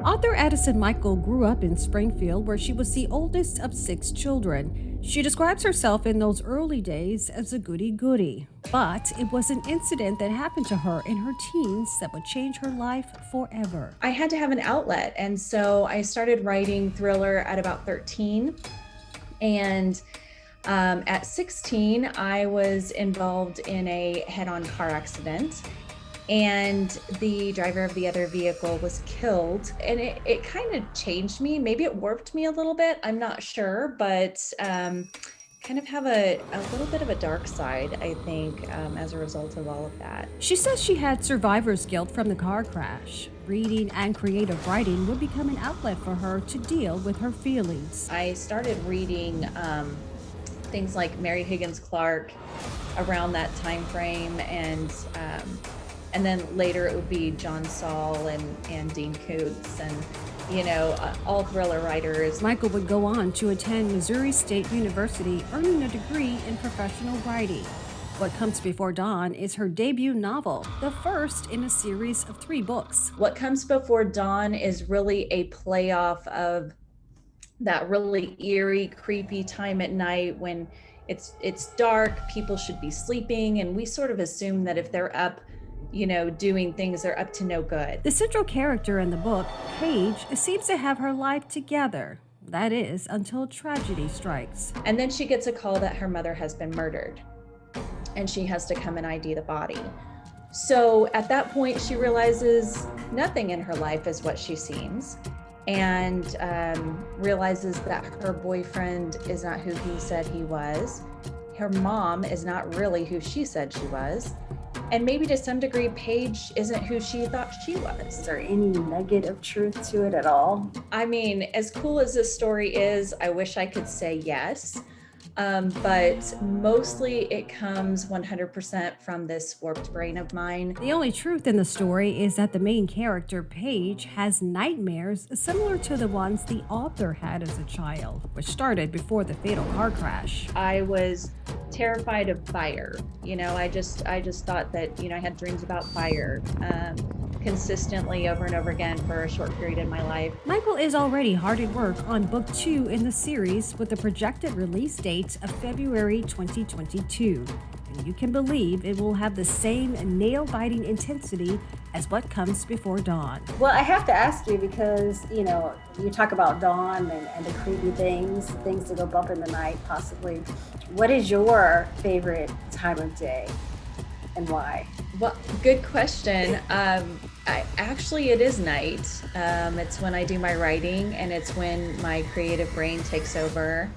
Author Addison Michael grew up in Springfield, where she was the oldest of six children. She describes herself in those early days as a goody goody. But it was an incident that happened to her in her teens that would change her life forever. I had to have an outlet. And so I started writing thriller at about 13. And at 16, I was involved in a head on car accident. And the driver of the other vehicle was killed. And it kind of changed me. Maybe it warped me a little bit. I'm not sure, but kind of have a little bit of a dark side, I think, as a result of all of that. She says she had survivor's guilt from the car crash. Reading and creative writing would become an outlet for her to deal with her feelings. I started reading things like Mary Higgins Clark around that time frame, and then later it would be John Saul and Dean Koontz and, all thriller writers. Michael would go on to attend Missouri State University, earning a degree in professional writing. What Comes Before Dawn is her debut novel, the first in a series of 3 books. What Comes Before Dawn is really a playoff of that really eerie, creepy time at night when it's dark, people should be sleeping, and we sort of assume that if they're up doing things, they're up to no good. The central character in the book, Paige, seems to have her life together. That is, until tragedy strikes. And then she gets a call that her mother has been murdered, and she has to come and ID the body. So at that point, she realizes nothing in her life is what she seems, and realizes that her boyfriend is not who he said he was. Her mom is not really who she said she was. And maybe to some degree, Paige isn't who she thought she was. Is there any nugget of truth to it at all? I mean, as cool as this story is, I wish I could say yes. But mostly it comes 100% from this warped brain of mine. The only truth in the story is that the main character, Paige, has nightmares similar to the ones the author had as a child, which started before the fatal car crash. I was terrified of fire. I just thought that, I had dreams about fire consistently over and over again for a short period in my life. Michael is already hard at work on book 2 in the series with a projected release date of February 2022. And you can believe it will have the same nail-biting intensity as What Comes Before Dawn. Well, I have to ask you because, you talk about dawn and the creepy things that go bump in the night, possibly. What is your favorite time of day and why? Well, good question. It is night. It's when I do my writing, and it's when my creative brain takes over.